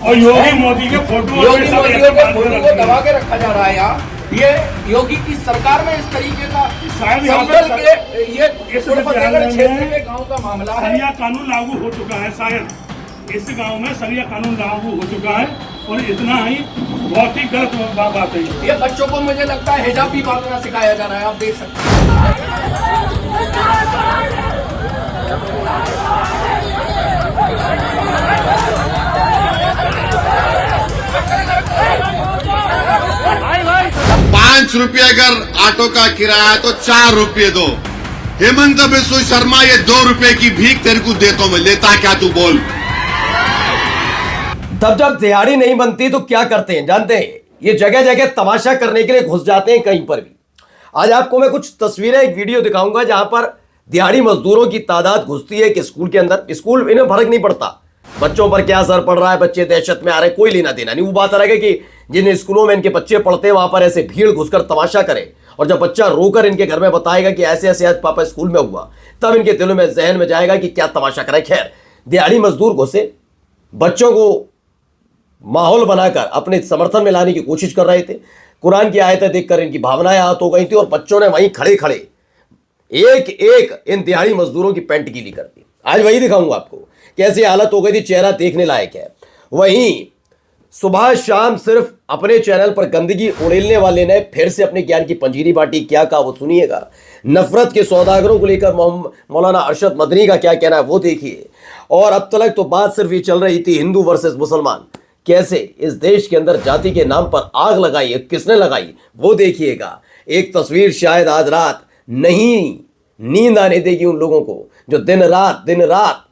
और योगी मोदी के फोटो योगी मोदी के फोटो को दबा के रखा जा रहा है यहाँ। ये योगी की सरकार में इस तरीके का संभल के ये फतेहगढ़ क्षेत्र के गांव का मामला है। सरिया कानून लागू हो चुका है, शायद इस गांव में सरिया कानून लागू हो चुका है और इतना ही बहुत ही गलत बात है। ये बच्चों को मुझे लगता है हिजाबी बांधना सिखाया जा रहा है, आप देख सकते हैं। 5 रुपये अगर ऑटो का किराया तो 4 रुपये दो। हेमंत बिस्व शर्मा ये 2 रुपए की भीख तेरे को देता हूं मैं, लेता क्या तू बोल। जब दिहाड़ी नहीं बनती तो क्या करते हैं जानते हैं? ये जगह जगह तमाशा करने के लिए घुस जाते हैं कहीं पर भी। आज आपको मैं कुछ तस्वीरें, एक वीडियो दिखाऊंगा जहां पर दिहाड़ी मजदूरों की तादाद घुसती है कि स्कूल के अंदर। स्कूल इन्हें फर्क नहीं पड़ता बच्चों पर क्या असर पड़ रहा है, बच्चे दहशत में आ रहे, कोई लेना देना नहीं। वो बात अलग है कि जिन स्कूलों में इनके बच्चे पढ़ते हैं वहां पर ऐसे भीड़ घुसकर तमाशा करे और जब बच्चा रोकर इनके घर में बताएगा कि ऐसे ऐसे आज पापा स्कूल में हुआ, तब इनके दिलों में, जहन में जाएगा कि क्या तमाशा करे। खैर, दिहाड़ी मजदूर घुसे, बच्चों को माहौल बनाकर अपने समर्थन में लाने की कोशिश कर रहे थे। कुरान की आयतें देखकर इनकी भावनाएं आहत हो गई थी और बच्चों ने वहीं खड़े खड़े एक एक इन दिहाड़ी मजदूरों की पैंट गीली कर दी। आज वही दिखाऊंगा आपको कैसी हालत हो गई थी, चेहरा देखने लायक है। वहीं सुबह शाम सिर्फ अपने चैनल पर गंदगी उड़ेलने वाले ने फिर से अपने ज्ञान की पंजीरी बांटी। क्या कहा वो सुनिएगा। नफरत के सौदागरों को लेकर मौलाना अरशद मदनी का क्या कहना है वो देखिए। और अब तक तो बात सिर्फ ये चल रही थी हिंदू वर्सेस मुसलमान, कैसे इस देश के अंदर जाति के नाम पर आग लगाई है, किसने लगाई वो देखिएगा। एक तस्वीर शायद आज रात नहीं नींद आने देगी उन लोगों को जो दिन रात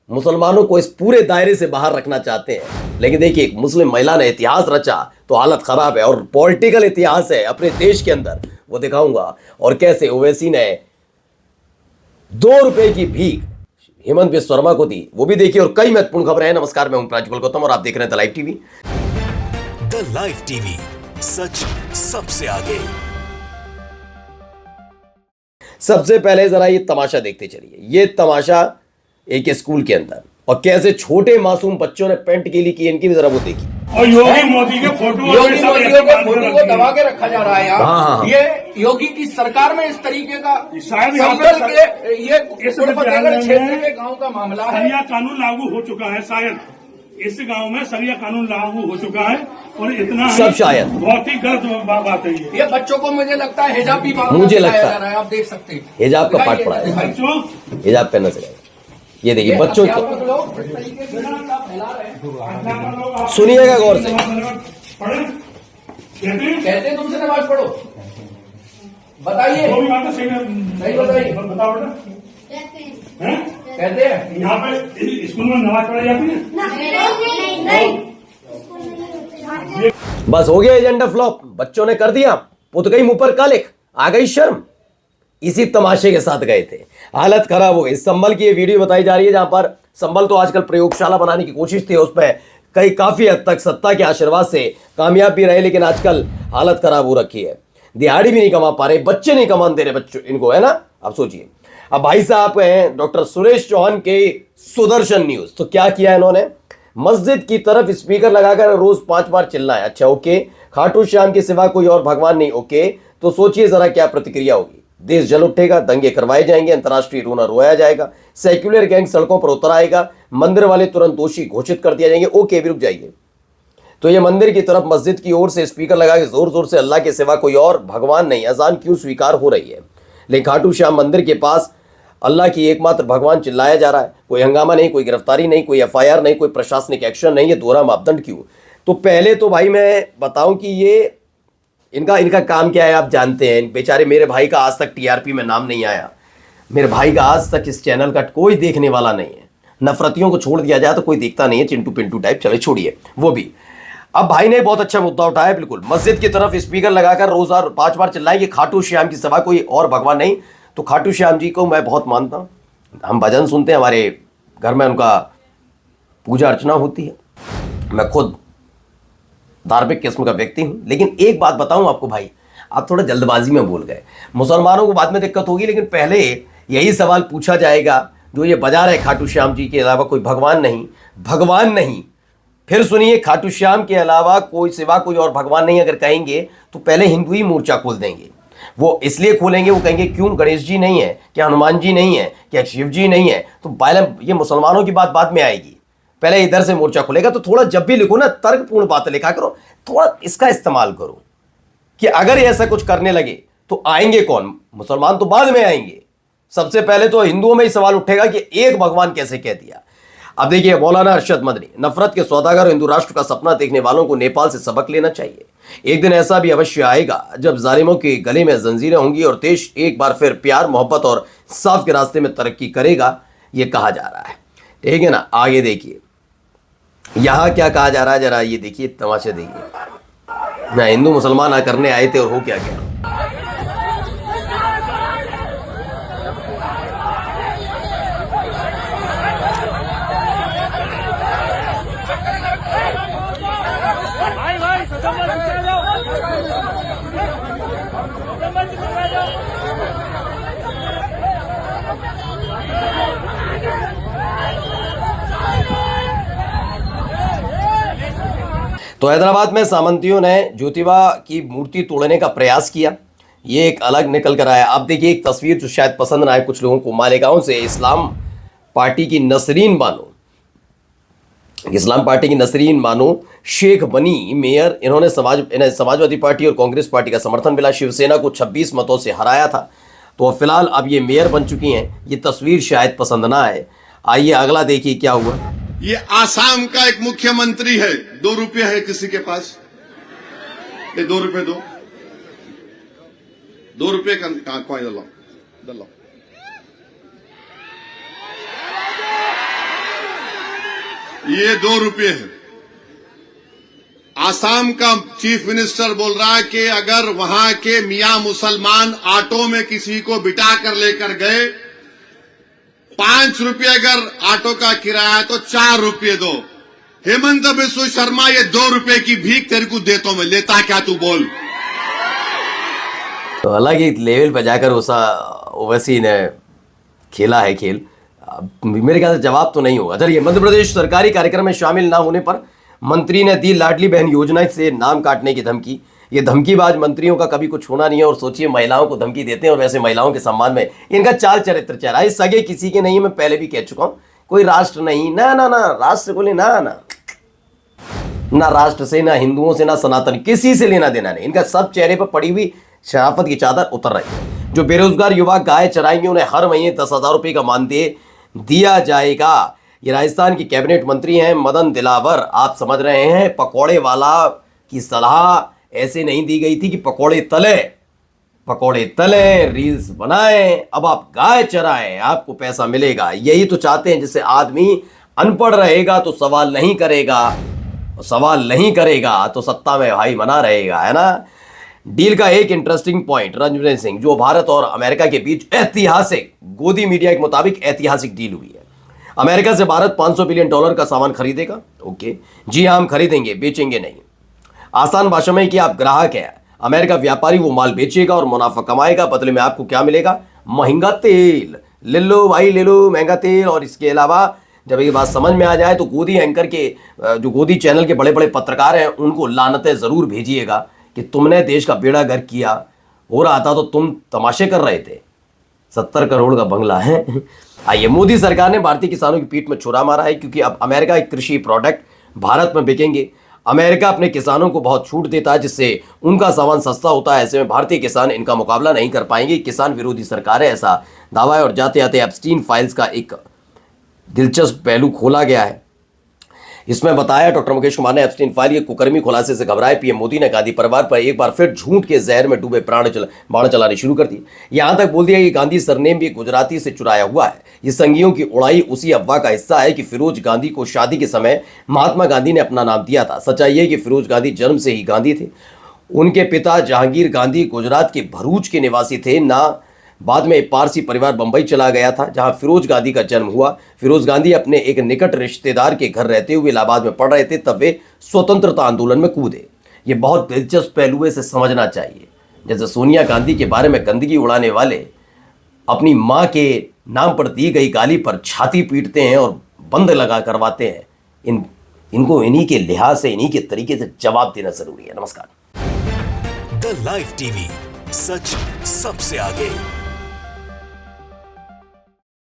मुसलमानों को इस पूरे दायरे से बाहर रखना चाहते हैं। लेकिन देखिए, एक मुस्लिम महिला ने इतिहास रचा तो हालत खराब है, और पॉलिटिकल इतिहास है अपने देश के अंदर, वो दिखाऊंगा। और कैसे ओवैसी ने 2 रुपए की भीख हेमंत बिस्व शर्मा को दी, वो भी देखिए। और कई महत्वपूर्ण खबरें हैं। नमस्कार, मैं हूं प्रांजल गौतम और आप देख रहे हैं the live TV. The live TV, सच सबसे आगे। सबसे पहले जरा ये तमाशा देखते चलिए। ये तमाशा एक स्कूल के अंदर, और कैसे छोटे मासूम बच्चों ने पेंट गीली की, इनकी भी जरा वो देखिए। और योगी मोदी के फोटो को दबा के रखा जा रहा है यहाँ। ये योगी की सरकार में इस तरीके का संभल के ये फतेहगढ़ क्षेत्र के गांव का मामला है। सरिया कानून लागू हो चुका है, शायद इस गांव में सरिया कानून लागू हो चुका है और इतना सब शायद बहुत ही गलत बात है। ये बच्चों को मुझे लगता है हिजाबी बांधना मुझे सिखाया लगता जा रहा है, आप देख सकते हैं। हिजाब का पाठ पढ़ा है, हिजाब पहनना चाहिए। ये देखिए बच्चों को सुनिएगा गौर से। कहते हैं तुमसे नमाज पढ़ो, बताइए सही बताइए। बताओ बेटा, कहते हैं यहाँ पे स्कूल में नमाज पढ़ाई जाती है। बस हो गया एजेंडा फ्लॉप, बच्चों ने कर दिया। पुत गई मुंह पर कालिख, आ गई शर्म। इसी तमाशे के साथ गए थे, हालत खराब हो गई। संभल की ये वीडियो बताई जा रही है जहां पर संभल तो आजकल प्रयोगशाला बनाने की कोशिश थी, उसमें काफी हद तक सत्ता के आशीर्वाद से कामयाब भी रहे, लेकिन आजकल हालत खराब हो रखी है। दिहाड़ी भी नहीं कमा पा रहे, बच्चे नहीं कमा दे रहे बच्चों इनको, है ना। अब सोचिए, अब भाई साहब हैं डॉक्टर सुरेश चौहान के सुदर्शन न्यूज, तो क्या किया इन्होंने, मस्जिद की तरफ स्पीकर लगाकर रोज 5 बार चिल्लाया। अच्छा ओके, खाटू श्याम के सिवा कोई और भगवान नहीं, ओके। तो सोचिए जरा क्या प्रतिक्रिया होगी। देश जल उठेगा, दंगे करवाए जाएंगे, अंतर्राष्ट्रीय रोना रोया जाएगा, सेक्युलर गैंग सड़कों पर उतर आएगा, मंदिर वाले तुरंत दोषी घोषित कर दिया जाएंगे। ओके भी रुक जाइए। तो ये मंदिर की तरफ मस्जिद की ओर से स्पीकर लगा के जोर जोर से अल्लाह के सिवा कोई और भगवान नहीं, अजान क्यों स्वीकार हो रही है। लेकिन खाटू श्याम मंदिर के पास अल्लाह की एकमात्र भगवान चिल्लाया जा रहा है। कोई हंगामा नहीं, कोई गिरफ्तारी नहीं, कोई FIR नहीं, कोई प्रशासनिक एक्शन नहीं। ये दोहरा मापदंड क्यों? तो पहले तो भाई मैं बताऊं कि ये इनका काम क्या है आप जानते हैं। बेचारे मेरे भाई का आज तक TRP में नाम नहीं आया, मेरे भाई का आज तक इस चैनल का कोई देखने वाला नहीं है। नफरतियों को छोड़ दिया जाए तो कोई देखता नहीं है, चिंटू पिंटू टाइप, चले छोड़िए वो भी। अब भाई ने बहुत अच्छा मुद्दा उठाया, बिल्कुल मस्जिद की तरफ स्पीकर लगाकर रोज 5 बार चिल्लाए कि खाटू श्याम की सिवा कोई और भगवान नहीं। तो खाटू श्याम जी को मैं बहुत मानता हूँ, हम भजन सुनते हैं, हमारे घर में उनका पूजा अर्चना होती है, मैं खुद धार्मिक किस्म का व्यक्ति हूं। लेकिन एक बात बताऊं आपको भाई, आप थोड़ा जल्दबाजी में बोल गए। मुसलमानों को बाद में दिक्कत होगी, लेकिन पहले यही सवाल पूछा जाएगा जो ये बजा रहे खाटू श्याम जी के अलावा कोई भगवान नहीं, भगवान नहीं, फिर सुनिए, खाटू श्याम के अलावा कोई सिवा कोई और भगवान नहीं अगर कहेंगे तो पहले हिंदू ही मोर्चा खोल देंगे। वो इसलिए खोलेंगे, वो कहेंगे क्यों गणेश जी नहीं है, क्या हनुमान जी नहीं है, क्या शिव जी नहीं है, तो पहले ये मुसलमानों की बात बाद में आएगी, पहले इधर से मोर्चा खुलेगा। तो थोड़ा जब भी लिखो ना, तर्कपूर्ण बातें लिखा करो, थोड़ा इसका इस्तेमाल करो कि अगर ऐसा कुछ करने लगे तो आएंगे कौन, मुसलमान तो बाद में आएंगे। सबसे पहले तो हिंदुओं में ही सवाल उठेगा कि एक भगवान कैसे कह दिया। अब देखिए, मौलाना अरशद मदनी, नफरत के सौदागर हिंदू राष्ट्र का सपना देखने वालों को नेपाल से सबक लेना चाहिए। एक दिन ऐसा भी अवश्य आएगा जब जालिमों के गले में जंजीरें होंगी और देश एक बार फिर प्यार, मोहब्बत और साफ के रास्ते में तरक्की करेगा, यह कहा जा रहा है। ठीक है ना। आगे देखिए यहां क्या कहा जा रहा है, जरा ये देखिए, तमाशा देखिए ना। हिंदू मुसलमान करने आए थे और हो क्या गया। तो हैदराबाद में सामंतियों ने ज्योतिबा की मूर्ति तोड़ने का प्रयास किया, ये एक अलग निकल कर आया। अब देखिए एक तस्वीर जो शायद पसंद ना आए कुछ लोगों को। मालेगांव से इस्लाम पार्टी की नसरीन बानो शेख बनी मेयर। इन्होंने समाजवादी पार्टी और कांग्रेस पार्टी का समर्थन मिला, शिवसेना को 26 मतों से हराया था। तो फिलहाल अब ये मेयर बन चुकी हैं। ये तस्वीर शायद पसंद ना आए। आइए अगला देखिए क्या हुआ। ये आसाम का एक मुख्यमंत्री है, 2 रुपये है किसी के पास? ये 2 रुपये दो, 2 रुपये का कॉइन दलो। ये 2 रुपये है। आसाम का चीफ मिनिस्टर बोल रहा है कि अगर वहां के मियां मुसलमान ऑटो में किसी को बिठा कर लेकर गए, 5 रुपये अगर ऑटो का किराया है तो 4 रुपये दो। हेमंत बिस्व शर्मा, ये 2 रुपये की भीख तेरे को देता हूं मैं, लेता क्या तू बोल। तो अलग ही लेवल पर जाकर ओवैसी ने खेला है खेल। मेरे ख्याल से जवाब तो नहीं होगा। चलिए, मध्य प्रदेश सरकारी कार्यक्रम में शामिल ना होने पर मंत्री ने दी लाडली बहन योजना से नाम काटने की धमकी। ये धमकीबाज मंत्रियों का कभी कुछ होना नहीं है। और सोचिए, महिलाओं को धमकी देते हैं और वैसे महिलाओं के सम्मान में इनका चाल चरित्र चल रहा है। सगे किसी के नहीं है, मैं पहले भी कह चुका हूं। कोई राष्ट्र नहीं, ना ना ना राष्ट्र को ले, ना ना ना राष्ट्र से, ना हिंदुओं से, ना सनातन, किसी से लेना देना नहीं। इनका सब चेहरे पर पड़ी हुई शराफत की चादर उतर रही है। जो बेरोजगार युवा गाय चराएंगे उन्हें हर महीने 10,000 रुपये का मानदेय दिया जाएगा। ये राजस्थान की कैबिनेट मंत्री हैं मदन दिलावर। आप समझ रहे हैं, पकौड़े वाला की सलाह ऐसे नहीं दी गई थी कि पकौड़े तले रील्स बनाएं, अब आप गाय चराएं, आपको पैसा मिलेगा। यही तो चाहते हैं, जिससे आदमी अनपढ़ रहेगा तो सवाल नहीं करेगा तो सत्ता में भाई बना रहेगा, है ना। डील का एक इंटरेस्टिंग पॉइंट, रणवीर सिंह, जो भारत और अमेरिका के बीच ऐतिहासिक, गोदी मीडिया के मुताबिक ऐतिहासिक डील हुई है। अमेरिका से भारत $500 बिलियन का सामान खरीदेगा। ओके जी हाँ, हम खरीदेंगे, बेचेंगे नहीं। आसान भाषा में कि आप ग्राहक हैं, अमेरिका व्यापारी वो माल बेचेगा और मुनाफा कमाएगा। बदले में आपको क्या मिलेगा? महंगा तेल। ले लो भाई, ले लो महंगा तेल। और इसके अलावा जब ये बात समझ में आ जाए तो गोदी एंकर के, जो गोदी चैनल के बड़े बड़े पत्रकार हैं, उनको लानतें जरूर भेजिएगा कि तुमने देश का बेड़ा गर्क किया। हो रहा था तो तुम तमाशे कर रहे थे। 70 करोड़ का बंगला है। आइए, मोदी सरकार ने भारतीय किसानों की पीठ में छुरा मारा है, क्योंकि अब अमेरिका के कृषि प्रोडक्ट भारत में बिकेंगे। अमेरिका अपने किसानों को बहुत छूट देता है, जिससे उनका सामान सस्ता होता है। ऐसे में भारतीय किसान इनका मुकाबला नहीं कर पाएंगे। किसान विरोधी सरकार है, ऐसा दावा है। और जाते जाते एप्स्टीन फाइल्स का एक दिलचस्प पहलू खोला गया है। इसमें बताया डॉक्टर मुकेश कुमार ने, एप्स्टीन फाइल के कुकर्मी खुलासे से घबराए पीएम मोदी ने गांधी परिवार पर एक बार फिर झूठ के जहर में डूबे बाण चलाने शुरू कर दी। यहां तक बोल दिया कि गांधी सरनेम भी गुजराती से चुराया हुआ है। ये संघियों की उड़ाई उसी अफवाह का हिस्सा है कि फिरोज गांधी को शादी के समय महात्मा गांधी ने अपना नाम दिया था। सच्चाई है कि फिरोज गांधी जन्म से ही गांधी थे। उनके पिता जहांगीर गांधी गुजरात के भरूच के निवासी थे। बाद में पारसी परिवार बंबई चला गया था, जहां फिरोज गांधी का जन्म हुआ। फिरोज गांधी अपने एक निकट रिश्तेदार के घर रहते हुए इलाहाबाद में पढ़ रहे थे, तब वे स्वतंत्रता आंदोलन में कूदे। ये बहुत दिलचस्प पहलू है, इसे समझना चाहिए। जैसे सोनिया गांधी के बारे में गंदगी उड़ाने वाले अपनी माँ के नाम पर दी गई गाली पर छाती पीटते हैं और बंद लगा करवाते हैं। इन इनको इन्हीं के लिहाज से, इन्हीं के तरीके से जवाब देना जरूरी है। नमस्कार। द लाइव टीवी, सच सबसे आगे।